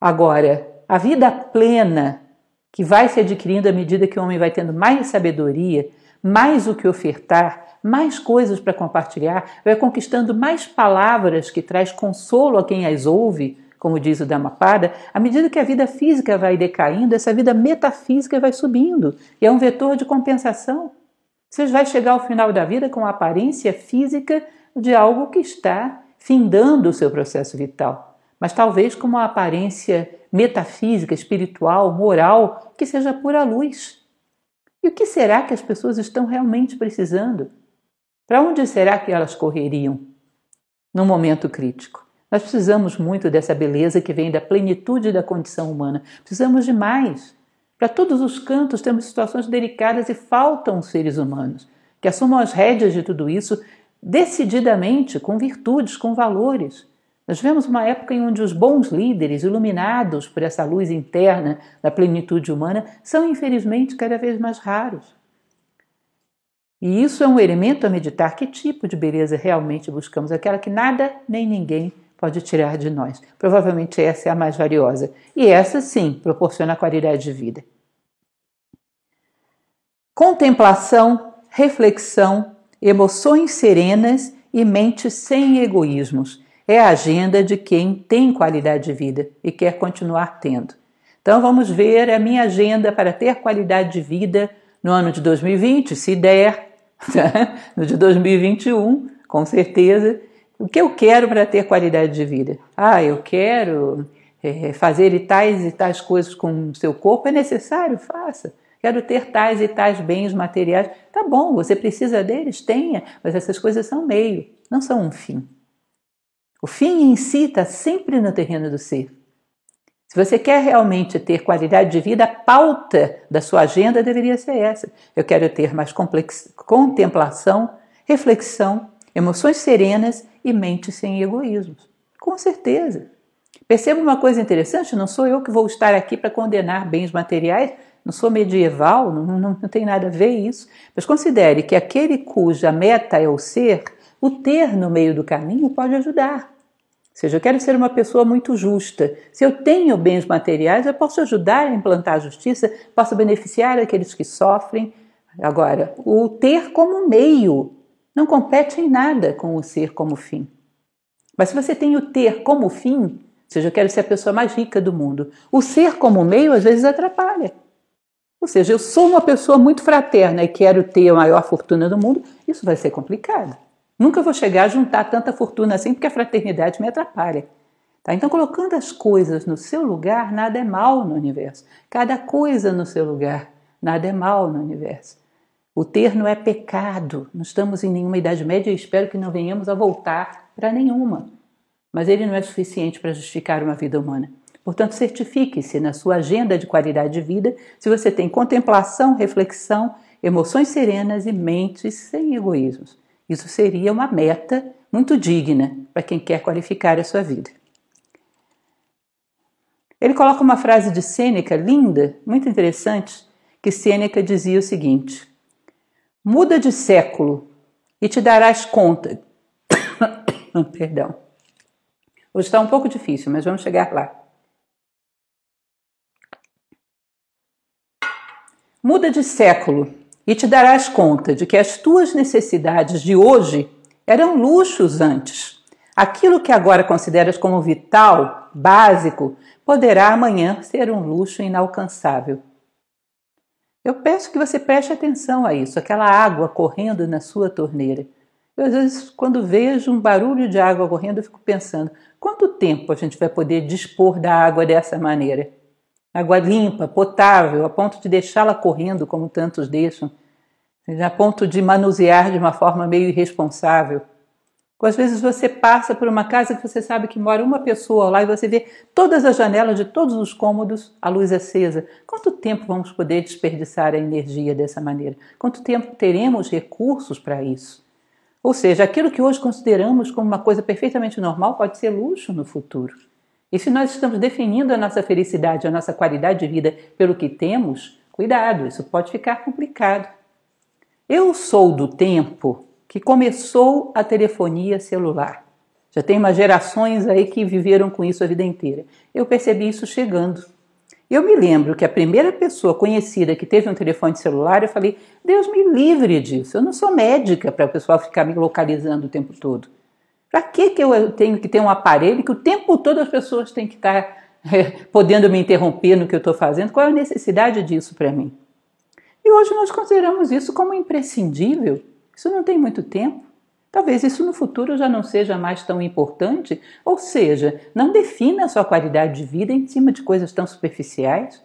Agora, a vida plena, que vai se adquirindo à medida que o homem vai tendo mais sabedoria, mais o que ofertar, mais coisas para compartilhar, vai conquistando mais palavras que traz consolo a quem as ouve, como diz o Dhammapada, à medida que a vida física vai decaindo, essa vida metafísica vai subindo, e é um vetor de compensação. Você vai chegar ao final da vida com a aparência física de algo que está findando o seu processo vital, mas talvez com uma aparência metafísica, espiritual, moral, que seja pura luz. E o que será que as pessoas estão realmente precisando? Para onde será que elas correriam num momento crítico? Nós precisamos muito dessa beleza que vem da plenitude da condição humana. Precisamos de mais. Para todos os cantos temos situações delicadas e faltam seres humanos que assumam as rédeas de tudo isso decididamente, com virtudes, com valores. Nós vivemos uma época em onde os bons líderes, iluminados por essa luz interna da plenitude humana, são infelizmente cada vez mais raros. E isso é um elemento a meditar. Que tipo de beleza realmente buscamos? Aquela que nada nem ninguém pode tirar de nós. Provavelmente essa é a mais valiosa. E essa, sim, proporciona qualidade de vida. Contemplação, reflexão, emoções serenas e mente sem egoísmos. É a agenda de quem tem qualidade de vida e quer continuar tendo. Então vamos ver a minha agenda para ter qualidade de vida no ano de 2020, se der, no de 2021, com certeza. O que eu quero para ter qualidade de vida? Eu quero fazer e tais coisas com o seu corpo. É necessário? Faça. Quero ter tais e tais bens materiais. Tá bom, você precisa deles? Tenha. Mas essas coisas são meio, não são um fim. O fim em si está sempre no terreno do ser. Se você quer realmente ter qualidade de vida, a pauta da sua agenda deveria ser essa. Eu quero ter mais contemplação, reflexão, emoções serenas e mente sem egoísmos. Com certeza. Perceba uma coisa interessante, não sou eu que vou estar aqui para condenar bens materiais, não sou medieval, não tem nada a ver isso, mas considere que aquele cuja meta é o ser, o ter no meio do caminho pode ajudar. Ou seja, eu quero ser uma pessoa muito justa. Se eu tenho bens materiais, eu posso ajudar a implantar a justiça, posso beneficiar aqueles que sofrem. Agora, o ter como meio não compete em nada com o ser como fim. Mas se você tem o ter como fim, ou seja, eu quero ser a pessoa mais rica do mundo, o ser como meio às vezes atrapalha. Ou seja, eu sou uma pessoa muito fraterna e quero ter a maior fortuna do mundo, isso vai ser complicado. Nunca vou chegar a juntar tanta fortuna assim, porque a fraternidade me atrapalha. Tá? Então, colocando as coisas no seu lugar, nada é mal no universo. Cada coisa no seu lugar, nada é mal no universo. O ter não é pecado. Não estamos em nenhuma Idade Média e espero que não venhamos a voltar para nenhuma. Mas ele não é suficiente para justificar uma vida humana. Portanto, certifique-se na sua agenda de qualidade de vida se você tem contemplação, reflexão, emoções serenas e mentes sem egoísmos. Isso seria uma meta muito digna para quem quer qualificar a sua vida. Ele coloca uma frase de Sêneca linda, muito interessante, que Sêneca dizia o seguinte: muda de século e te darás conta. Perdão. Hoje está um pouco difícil, mas vamos chegar lá. Muda de século e te darás conta de que as tuas necessidades de hoje eram luxos antes. Aquilo que agora consideras como vital, básico, poderá amanhã ser um luxo inalcançável. Eu peço que você preste atenção a isso, aquela água correndo na sua torneira. Eu, às vezes, quando vejo um barulho de água correndo, eu fico pensando, quanto tempo a gente vai poder dispor da água dessa maneira? Água limpa, potável, a ponto de deixá-la correndo como tantos deixam, a ponto de manusear de uma forma meio irresponsável. Às vezes você passa por uma casa que você sabe que mora uma pessoa lá e você vê todas as janelas de todos os cômodos, a luz acesa. Quanto tempo vamos poder desperdiçar a energia dessa maneira? Quanto tempo teremos recursos para isso? Ou seja, aquilo que hoje consideramos como uma coisa perfeitamente normal pode ser luxo no futuro. E se nós estamos definindo a nossa felicidade, a nossa qualidade de vida pelo que temos, cuidado, isso pode ficar complicado. Eu sou do tempo que começou a telefonia celular. Já tem umas gerações aí que viveram com isso a vida inteira. Eu percebi isso chegando. Eu me lembro que a primeira pessoa conhecida que teve um telefone celular, eu falei, Deus me livre disso, eu não sou médica para o pessoal ficar me localizando o tempo todo. Para que eu tenho que ter um aparelho que o tempo todo as pessoas têm que estar podendo me interromper no que eu estou fazendo? Qual é a necessidade disso para mim? E hoje nós consideramos isso como imprescindível. Isso não tem muito tempo. Talvez isso no futuro já não seja mais tão importante, ou seja, não defina a sua qualidade de vida em cima de coisas tão superficiais.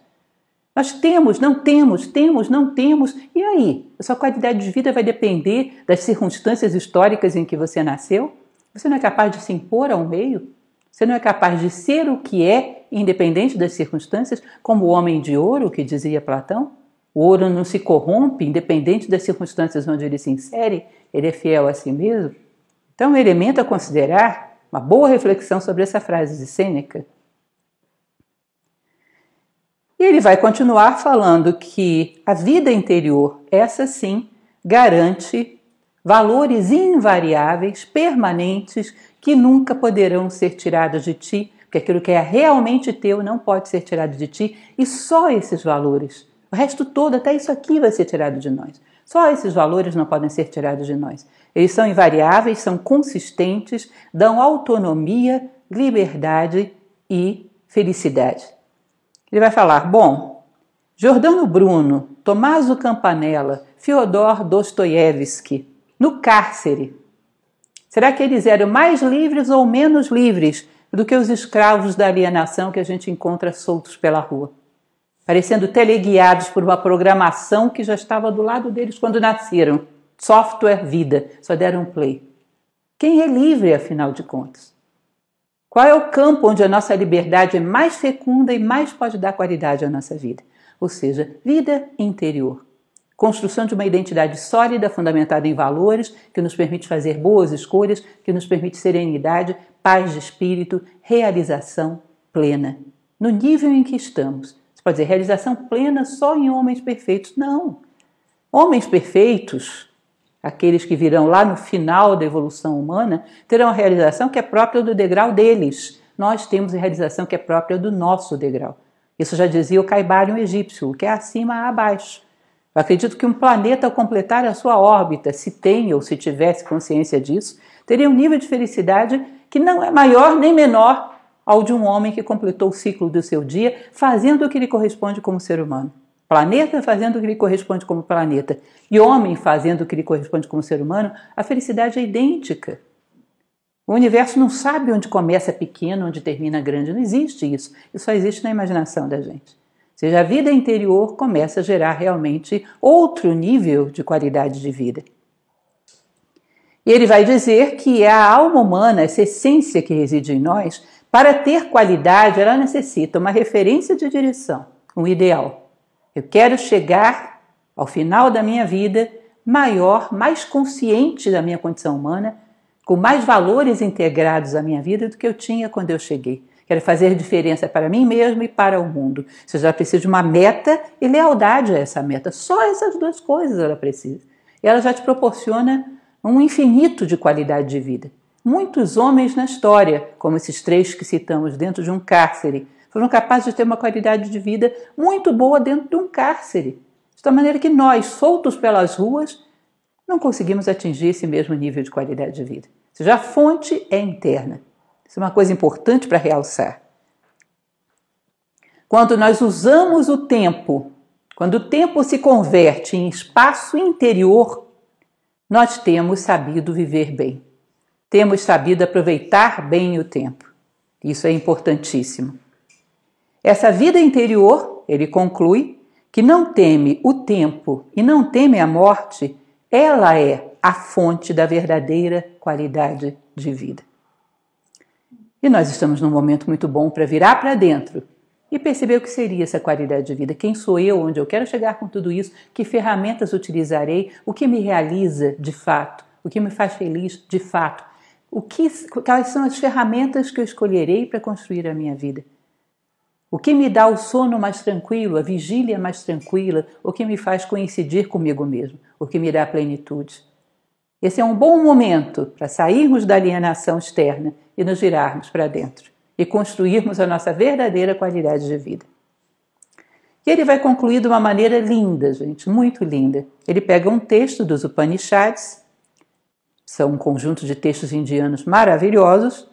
Nós temos, não temos, temos, não temos, e aí? A sua qualidade de vida vai depender das circunstâncias históricas em que você nasceu? Você não é capaz de se impor ao meio? Você não é capaz de ser o que é, independente das circunstâncias, como o homem de ouro, que dizia Platão? O ouro não se corrompe, independente das circunstâncias onde ele se insere, ele é fiel a si mesmo. Então, um elemento a considerar, uma boa reflexão sobre essa frase de Sêneca. E ele vai continuar falando que a vida interior, essa sim, garante valores invariáveis, permanentes, que nunca poderão ser tirados de ti, porque aquilo que é realmente teu não pode ser tirado de ti, e só esses valores. O resto todo, até isso aqui, vai ser tirado de nós. Só esses valores não podem ser tirados de nós. Eles são invariáveis, são consistentes, dão autonomia, liberdade e felicidade. Ele vai falar, bom, Giordano Bruno, Tommaso Campanella, Fyodor Dostoiévski, no cárcere. Será que eles eram mais livres ou menos livres do que os escravos da alienação que a gente encontra soltos pela rua? Parecendo teleguiados por uma programação que já estava do lado deles quando nasceram. Software vida, só deram um play. Quem é livre, afinal de contas? Qual é o campo onde a nossa liberdade é mais fecunda e mais pode dar qualidade à nossa vida? Ou seja, vida interior. Construção de uma identidade sólida, fundamentada em valores, que nos permite fazer boas escolhas, que nos permite serenidade, paz de espírito, realização plena. No nível em que estamos. Pode dizer, realização plena só em homens perfeitos. Não. Homens perfeitos, aqueles que virão lá no final da evolução humana, terão a realização que é própria do degrau deles. Nós temos a realização que é própria do nosso degrau. Isso já dizia o Caibalion egípcio, o que é acima a abaixo. Eu acredito que um planeta, ao completar a sua órbita, se tem ou se tivesse consciência disso, teria um nível de felicidade que não é maior nem menor ao de um homem que completou o ciclo do seu dia, fazendo o que lhe corresponde como ser humano. Planeta fazendo o que lhe corresponde como planeta. E homem fazendo o que lhe corresponde como ser humano, a felicidade é idêntica. O universo não sabe onde começa pequeno, onde termina grande. Não existe isso. Isso só existe na imaginação da gente. Ou seja, a vida interior começa a gerar realmente outro nível de qualidade de vida. E ele vai dizer que a alma humana, essa essência que reside em nós, para ter qualidade, ela necessita uma referência de direção, um ideal. Eu quero chegar ao final da minha vida maior, mais consciente da minha condição humana, com mais valores integrados à minha vida do que eu tinha quando eu cheguei. Quero fazer diferença para mim mesmo e para o mundo. Você já precisa de uma meta e lealdade a essa meta. Só essas duas coisas ela precisa. E ela já te proporciona um infinito de qualidade de vida. Muitos homens na história, como esses três que citamos dentro de um cárcere, foram capazes de ter uma qualidade de vida muito boa dentro de um cárcere. De tal maneira que nós, soltos pelas ruas, não conseguimos atingir esse mesmo nível de qualidade de vida. Ou seja, a fonte é interna. Isso é uma coisa importante para realçar. Quando nós usamos o tempo, quando o tempo se converte em espaço interior, nós temos sabido viver bem. Temos sabido aproveitar bem o tempo. Isso é importantíssimo. Essa vida interior, ele conclui, que não teme o tempo e não teme a morte, ela é a fonte da verdadeira qualidade de vida. E nós estamos num momento muito bom para virar para dentro e perceber o que seria essa qualidade de vida. Quem sou eu, onde eu quero chegar com tudo isso, que ferramentas utilizarei, o que me realiza de fato, o que me faz feliz de fato. Quais são as ferramentas que eu escolherei para construir a minha vida? O que me dá o sono mais tranquilo, a vigília mais tranquila, o que me faz coincidir comigo mesmo, o que me dá plenitude. Esse é um bom momento para sairmos da alienação externa e nos virarmos para dentro e construirmos a nossa verdadeira qualidade de vida. E ele vai concluir de uma maneira linda, gente, muito linda. Ele pega um texto dos Upanishads, são um conjunto de textos indianos maravilhosos,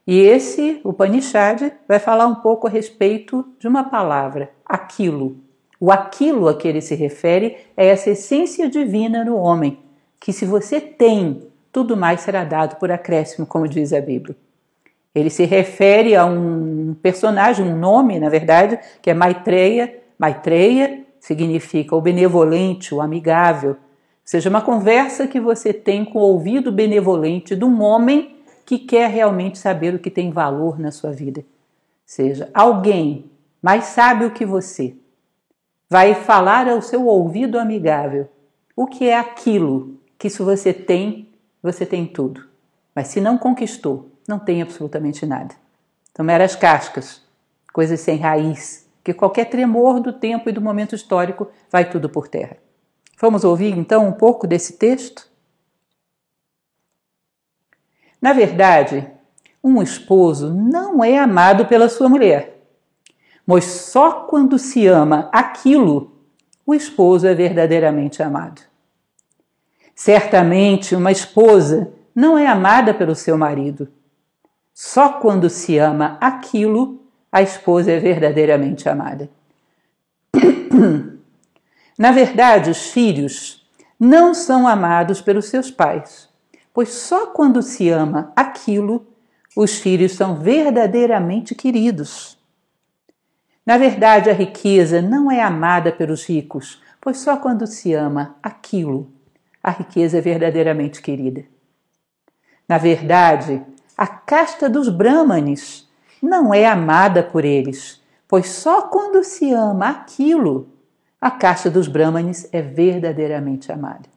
e esse Upanishad vai falar um pouco a respeito de uma palavra, aquilo. O aquilo a que ele se refere é essa essência divina no homem, que se você tem tudo mais será dado por acréscimo, como diz a Bíblia. Ele se refere a um personagem, um nome, na verdade, que é Maitreya. Maitreya significa o benevolente, o amigável. Ou seja, uma conversa que você tem com o ouvido benevolente de um homem que quer realmente saber o que tem valor na sua vida. Ou seja, alguém mais sábio que você vai falar ao seu ouvido amigável o que é aquilo que, se você tem tudo. Mas se não conquistou, não tem absolutamente nada. São meras cascas, coisas sem raiz, que qualquer tremor do tempo e do momento histórico vai tudo por terra. Vamos ouvir então um pouco desse texto? Na verdade, um esposo não é amado pela sua mulher, mas só quando se ama aquilo, o esposo é verdadeiramente amado. Certamente, uma esposa não é amada pelo seu marido. Só quando se ama aquilo, a esposa é verdadeiramente amada. Na verdade, os filhos não são amados pelos seus pais, pois só quando se ama aquilo, os filhos são verdadeiramente queridos. Na verdade, a riqueza não é amada pelos ricos, pois só quando se ama aquilo, a riqueza é verdadeiramente querida. Na verdade, a casta dos brahmanes não é amada por eles, pois só quando se ama aquilo, a casta dos brahmanes é verdadeiramente amada.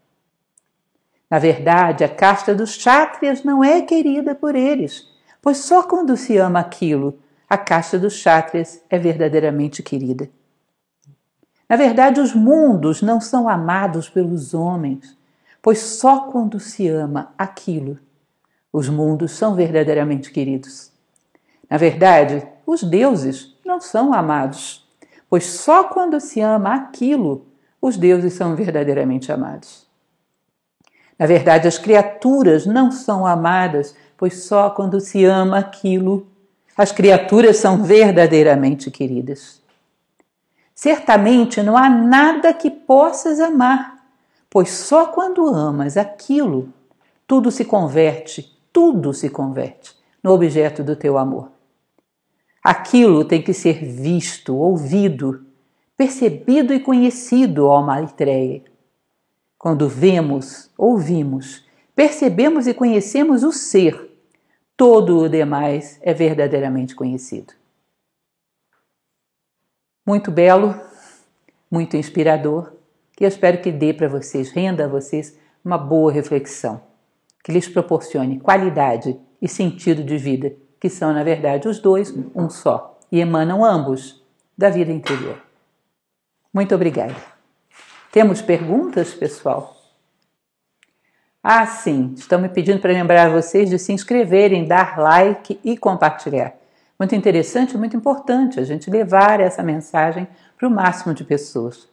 Na verdade, a casta dos kshatriyas não é querida por eles, pois só quando se ama aquilo, a casta dos kshatriyas é verdadeiramente querida. Na verdade, os mundos não são amados pelos homens, pois só quando se ama aquilo, os mundos são verdadeiramente queridos. Na verdade, os deuses não são amados, pois só quando se ama aquilo, os deuses são verdadeiramente amados. Na verdade, as criaturas não são amadas, pois só quando se ama aquilo, as criaturas são verdadeiramente queridas. Certamente não há nada que possas amar, pois só quando amas aquilo, tudo se converte no objeto do teu amor. Aquilo tem que ser visto, ouvido, percebido e conhecido, ó Maitreya. Quando vemos, ouvimos, percebemos e conhecemos o ser, todo o demais é verdadeiramente conhecido. Muito belo, muito inspirador, que eu espero que dê para vocês, renda a vocês uma boa reflexão, que lhes proporcione qualidade e sentido de vida, que são, na verdade, os dois, um só, e emanam ambos da vida interior. Muito obrigada. Temos perguntas, pessoal? Ah, sim, estão me pedindo para lembrar vocês de se inscreverem, dar like e compartilhar. Muito interessante, muito importante a gente levar essa mensagem para o máximo de pessoas.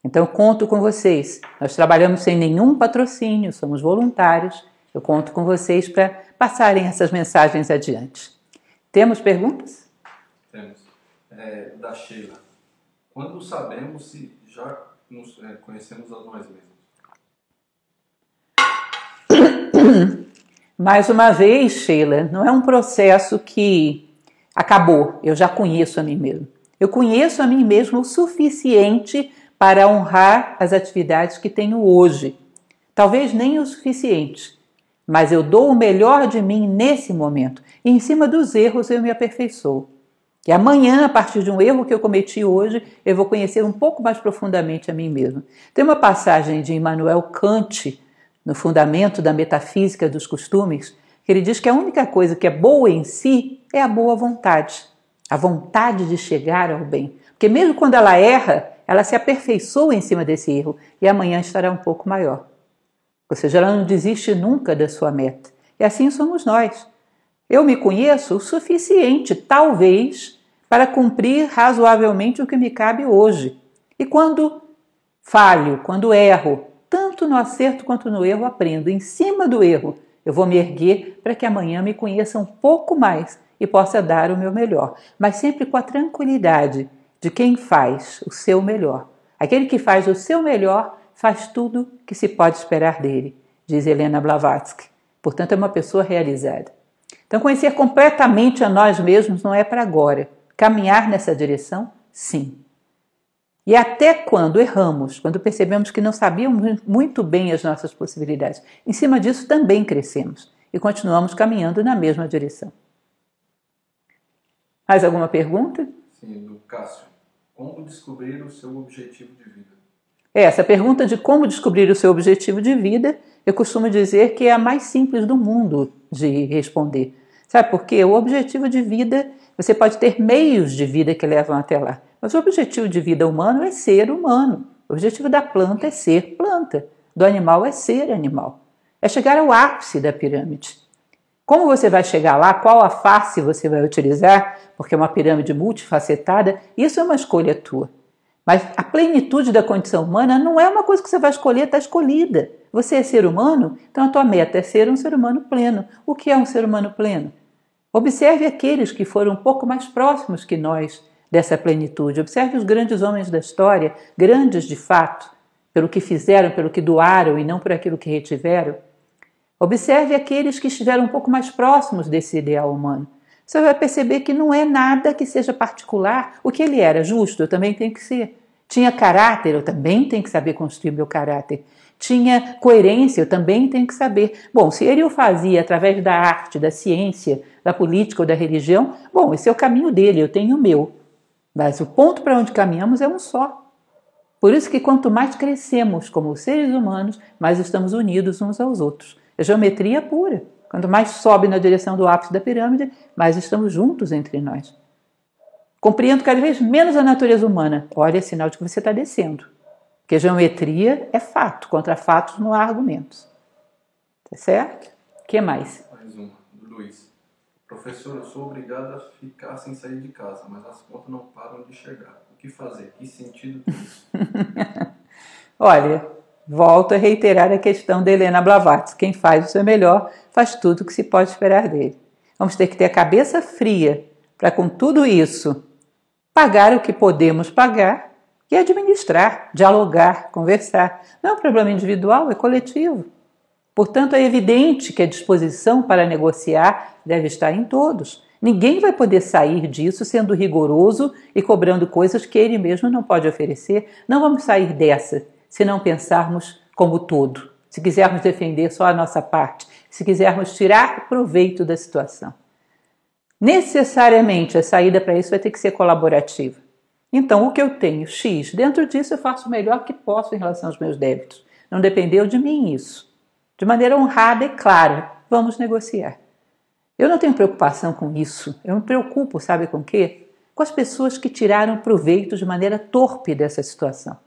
Então, eu conto com vocês. Nós trabalhamos sem nenhum patrocínio, somos voluntários. Eu conto com vocês para passarem essas mensagens adiante. Temos perguntas? Temos. Da Sheila. Quando sabemos se já nos conhecemos a nós mesmos? Mais uma vez, Sheila, não é um processo que acabou. Eu já conheço a mim mesmo. Eu conheço a mim mesmo o suficiente para honrar as atividades que tenho hoje. Talvez nem o suficiente, mas eu dou o melhor de mim nesse momento. E em cima dos erros eu me aperfeiçoo. E amanhã, a partir de um erro que eu cometi hoje, eu vou conhecer um pouco mais profundamente a mim mesmo. Tem uma passagem de Immanuel Kant, no Fundamento da Metafísica dos Costumes, que ele diz que a única coisa que é boa em si é a boa vontade. A vontade de chegar ao bem. Porque mesmo quando ela erra, ela se aperfeiçoa em cima desse erro e amanhã estará um pouco maior. Ou seja, ela não desiste nunca da sua meta. E assim somos nós. Eu me conheço o suficiente, talvez, para cumprir razoavelmente o que me cabe hoje. E quando falho, quando erro, tanto no acerto quanto no erro, aprendo. Em cima do erro, eu vou me erguer para que amanhã me conheça um pouco mais e possa dar o meu melhor. Mas sempre com a tranquilidade de quem faz o seu melhor. Aquele que faz o seu melhor faz tudo que se pode esperar dele. diz Helena Blavatsky. Portanto, é uma pessoa realizada. Então, conhecer completamente a nós mesmos não é para agora. Caminhar nessa direção, sim. E até quando erramos, quando percebemos que não sabíamos muito bem as nossas possibilidades, em cima disso também crescemos e continuamos caminhando na mesma direção. Mais alguma pergunta? Sim, do Cássio. Como descobrir o seu objetivo de vida? Essa pergunta de como descobrir o seu objetivo de vida, eu costumo dizer que é a mais simples do mundo de responder. Sabe por quê? O objetivo de vida, você pode ter meios de vida que levam até lá. Mas o objetivo de vida humano é ser humano. O objetivo da planta é ser planta. Do animal é ser animal. É chegar ao ápice da pirâmide. Como você vai chegar lá, qual a face você vai utilizar, porque é uma pirâmide multifacetada, isso é uma escolha tua. Mas a plenitude da condição humana não é uma coisa que você vai escolher, está escolhida. Você é ser humano, então a tua meta é ser um ser humano pleno. O que é um ser humano pleno? Observe aqueles que foram um pouco mais próximos que nós dessa plenitude. Observe os grandes homens da história, grandes de fato, pelo que fizeram, pelo que doaram e não por aquilo que retiveram. Observe aqueles que estiveram um pouco mais próximos desse ideal humano. Você vai perceber que não é nada que seja particular. O que ele era justo, eu também tenho que ser. Tinha caráter, eu também tenho que saber construir meu caráter. Tinha coerência, eu também tenho que saber. Bom, se ele o fazia através da arte, da ciência, da política ou da religião, bom, esse é o caminho dele, eu tenho o meu. Mas o ponto para onde caminhamos é um só. Por isso que quanto mais crescemos como seres humanos, mais estamos unidos uns aos outros. É geometria pura. Quanto mais sobe na direção do ápice da pirâmide, mais estamos juntos entre nós. Compreendo cada vez menos a natureza humana. Olha, é sinal de que você está descendo. Porque geometria é fato. Contra fatos não há argumentos. Tá certo? O que mais? Mais uma, do Luiz. Professor, eu sou obrigado a ficar sem sair de casa, mas as contas não param de chegar. O que fazer? Que sentido tem isso? Olha, volto a reiterar a questão da Helena Blavatsky. Quem faz o seu melhor faz tudo o que se pode esperar dele. Vamos ter que ter a cabeça fria para, com tudo isso, pagar o que podemos pagar e administrar, dialogar, conversar. Não é um problema individual, é coletivo. Portanto, é evidente que a disposição para negociar deve estar em todos. Ninguém vai poder sair disso sendo rigoroso e cobrando coisas que ele mesmo não pode oferecer. Não vamos sair dessa se não pensarmos como todo, se quisermos defender só a nossa parte, se quisermos tirar proveito da situação. Necessariamente a saída para isso vai ter que ser colaborativa. Então, o que eu tenho, X, dentro disso eu faço o melhor que posso em relação aos meus débitos. Não dependeu de mim isso. De maneira honrada e clara, vamos negociar. Eu não tenho preocupação com isso. Eu me preocupo, sabe com o quê? Com as pessoas que tiraram proveito de maneira torpe dessa situação.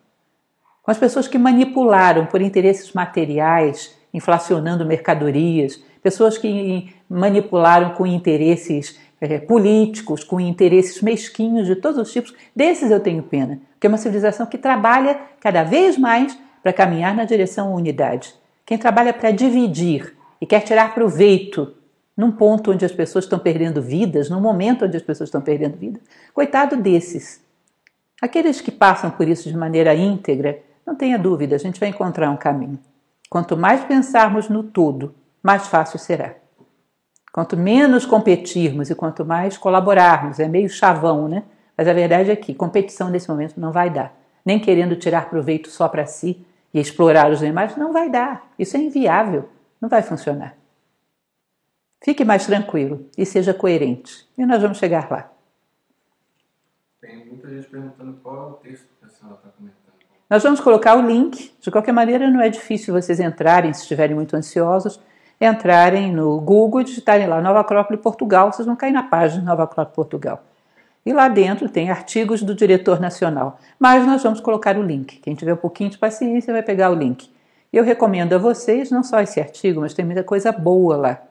Com as pessoas que manipularam por interesses materiais, inflacionando mercadorias, pessoas que manipularam com interesses políticos, com interesses mesquinhos de todos os tipos. Desses eu tenho pena, porque é uma civilização que trabalha cada vez mais para caminhar na direção à unidade. Quem trabalha para dividir e quer tirar proveito num ponto onde as pessoas estão perdendo vidas, num momento onde as pessoas estão perdendo vidas, coitado desses. Aqueles que passam por isso de maneira íntegra, não tenha dúvida, a gente vai encontrar um caminho. Quanto mais pensarmos no todo, mais fácil será. Quanto menos competirmos e quanto mais colaborarmos, é meio chavão, né? Mas a verdade é que competição nesse momento não vai dar. Nem querendo tirar proveito só para si e explorar os demais, não vai dar. Isso é inviável, não vai funcionar. Fique mais tranquilo e seja coerente. E nós vamos chegar lá. Tem muita gente perguntando qual é o texto que a senhora está comentando. Nós vamos colocar o link. De qualquer maneira, não é difícil vocês entrarem, se estiverem muito ansiosos, entrarem no Google e digitarem lá Nova Acrópole Portugal. Vocês vão cair na página Nova Acrópole Portugal. E lá dentro tem artigos do diretor nacional. Mas nós vamos colocar o link. Quem tiver um pouquinho de paciência vai pegar o link. Eu recomendo a vocês não só esse artigo, mas tem muita coisa boa lá.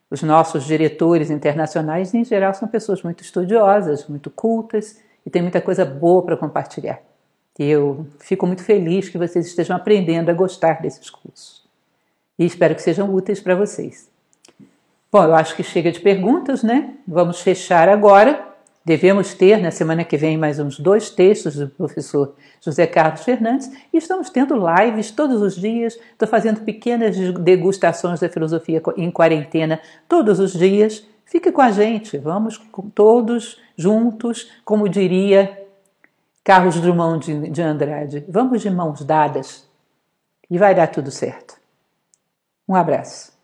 Os nossos diretores internacionais, em geral, são pessoas muito estudiosas, muito cultas e tem muita coisa boa para compartilhar. E eu fico muito feliz que vocês estejam aprendendo a gostar desses cursos. E espero que sejam úteis para vocês. Bom, eu acho que chega de perguntas, né? Vamos fechar agora. Devemos ter, na semana que vem, mais uns 2 textos do professor José Carlos Fernandes, e estamos tendo lives todos os dias. Estou fazendo pequenas degustações da filosofia em quarentena todos os dias. Fique com a gente, vamos todos juntos, como diria Carlos Drummond de Andrade, vamos de mãos dadas e vai dar tudo certo. Um abraço.